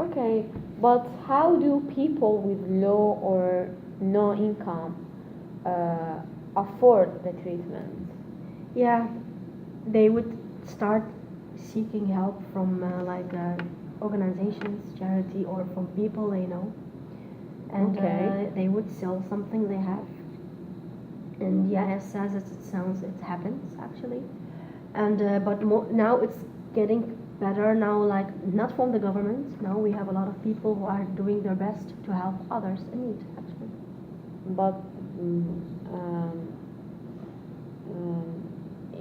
Okay, but how do people with low or no income uh, afford the treatment? Yeah, they would start seeking help from organizations, charity, or from people they know, and Okay. they would sell something they have. And yeah, as sad as it sounds, it happens actually. And now it's getting better now. Like not from the government. Now we have a lot of people who are doing their best to help others in need. Actually, But mm, um,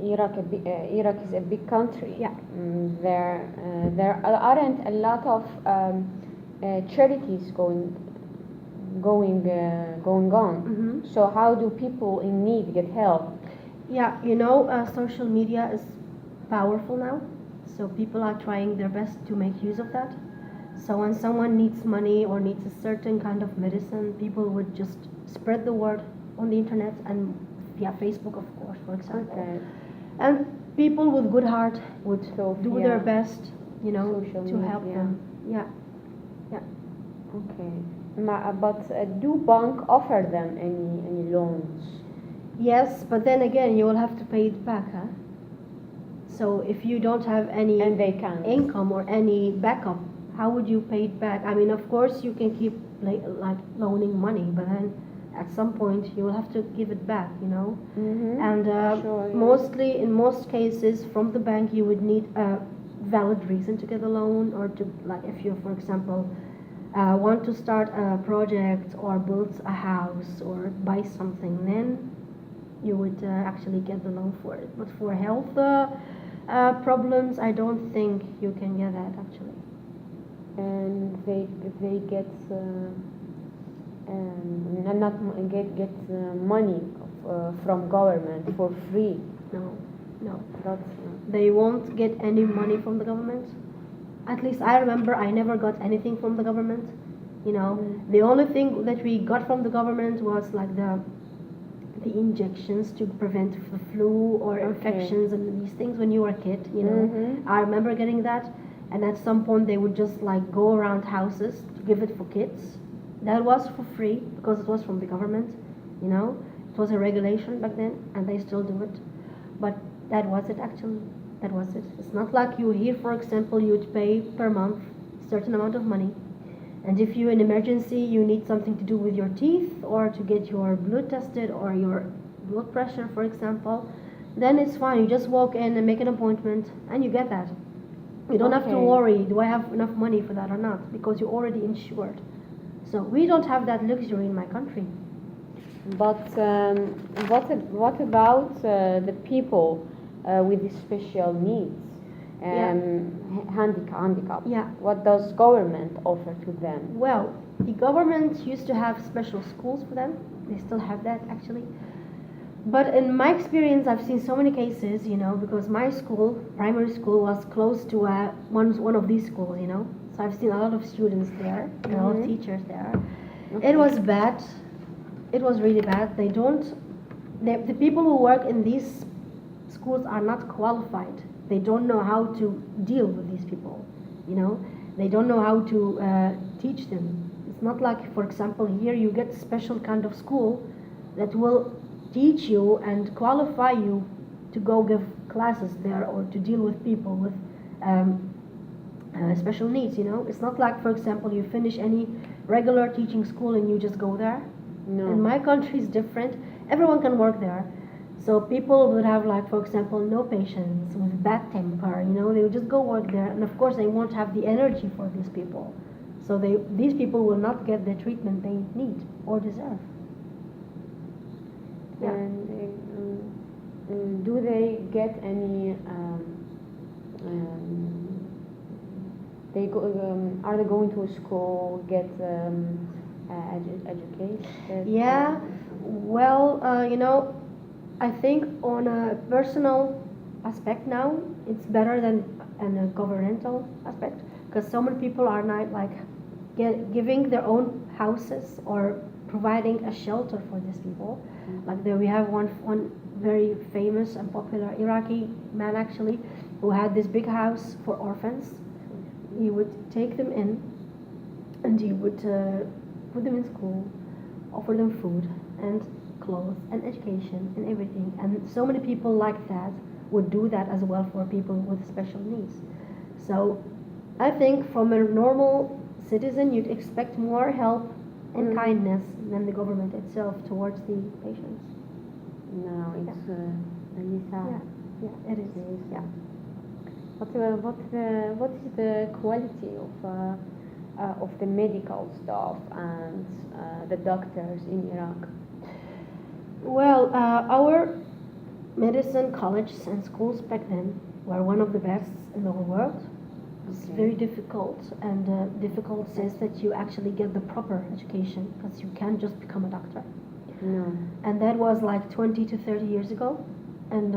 Iraq is a big country. yeah. There aren't a lot of charities going on. Mm-hmm. So how do people in need get help? Yeah, social media is powerful now, so people are trying their best to make use of that. So when someone needs money or needs a certain kind of medicine, people would just spread the word on the internet and via Facebook, of course, for example. Okay. And people with good heart would So, do yeah. their best, Social to help media. them. Yeah, yeah. Okay. But do bank offer them any loans? Yes, but then again, you will have to pay it back, huh? So if you don't have any And they can't. income or any backup, how would you pay it back? I mean, of course you can keep like loaning money, but then at some point you will have to give it back, Mm-hmm. And Sure, yeah. mostly, in most cases, from the bank you would need a valid reason to get a loan, or to, like, if you, for example, want to start a project or build a house or buy something, then you would actually get the loan for it. But for health problems, I don't think you can get that actually. And they get not get money from government for free. No, no. That's They won't get any money from the government. At least I remember I never got anything from the government. The only thing that we got from the government was like the injections to prevent the flu or Okay. infections and these things when you were a kid. Mhm. I remember getting that, and at some point they would just like go around houses to give it for kids. That was for free because it was from the government. It was a regulation back then, and they still do it. But that was it actually. That was it. It's not like you here, for example, you'd pay per month a certain amount of money, and if you're in emergency, you need something to do with your teeth or to get your blood tested or your blood pressure, for example, then it's fine. You just walk in and make an appointment and you get that. You don't have to Okay. worry, do I have enough money for that or not? Because you're already insured. So we don't have that luxury in my country. But what about the people with special needs, handicap? Yeah. What does government offer to them? Well, the government used to have special schools for them. They still have that actually. But in my experience, I've seen so many cases, because my school, primary school, was close to one of these schools, So I've seen a lot of students there, and a lot of teachers there. It was bad. It was really bad. The people who work in these schools are not qualified. They don't know how to deal with these people, They don't know how to teach them. It's not like, for example, here you get a special kind of school that will teach you and qualify you to go give classes there or to deal with people with special needs. It's not like, for example, you finish any regular teaching school and you just go there. No. In my country is different. Everyone can work there. So people would have, like, for example, no patience, with bad temper, they would just go work there, and of course they won't have the energy for these people. So these people will not get the treatment they need or deserve. Yeah. And do they get any? Are they going to school? Get education? Yeah. Well, I think on a personal aspect now, it's better than on a governmental aspect, because so many people are not like giving their own houses or providing a shelter for these people. Like there we have one very famous and popular Iraqi man actually, who had this big house for orphans, You would take them in, and you would put them in school, offer them food and clothes and education and everything. And so many people like that would do that as well for people with special needs. So I think from a normal citizen, you'd expect more help and Mhm. kindness than the government itself towards the patients. No, it's really sad. Yeah, it is. Really Yeah. sad. What is the quality of the medical staff and the doctors in Iraq? Well, our medicine colleges and schools back then were one of the best in the whole world. It's Okay. very difficult, and difficult says that you actually get the proper education, because you can't just become a doctor. No. And that was like 20 to 30 years ago. And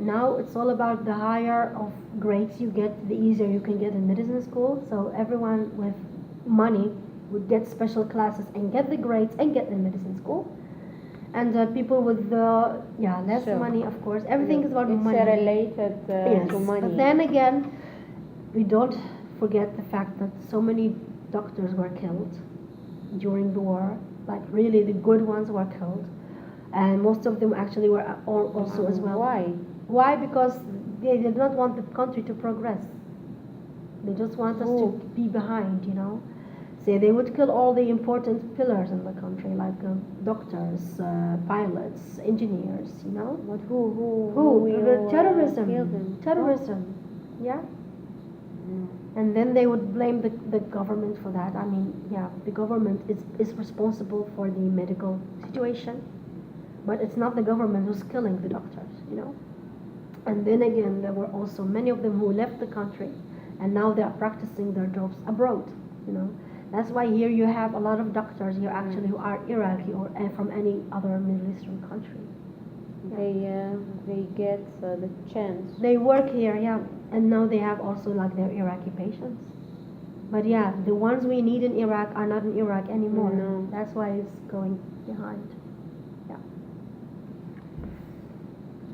now it's all about the higher of grades you get, the easier you can get in medicine school. So everyone with money would get special classes and get the grades and get in medicine school. And people with less So, money, of course, everything is about it's money. related Yes, to money. but then again, we don't forget the fact that so many doctors were killed during the war. Like really, the good ones were killed, and most of them actually were also as well. Why? Why? Because they did not want the country to progress. They just want us to Who? be behind, you know. Say they would kill all the important pillars in the country, like doctors, pilots, engineers, you know. But who Who? The will terrorism. kill them? Terrorism. Yeah. Mm. And then they would blame the government for that. I mean, yeah, the government is responsible for the medical situation, but it's not the government who's killing the doctors, you know. And then again, there were also many of them who left the country, and now they are practicing their jobs abroad, you know. That's why here you have a lot of doctors here actually who are Iraqi or from any other Middle Eastern country. They get the chance. They work here, yeah, and now they have also like their Iraqi patients. But yeah, the ones we need in Iraq are not in Iraq anymore. No. That's why it's going behind.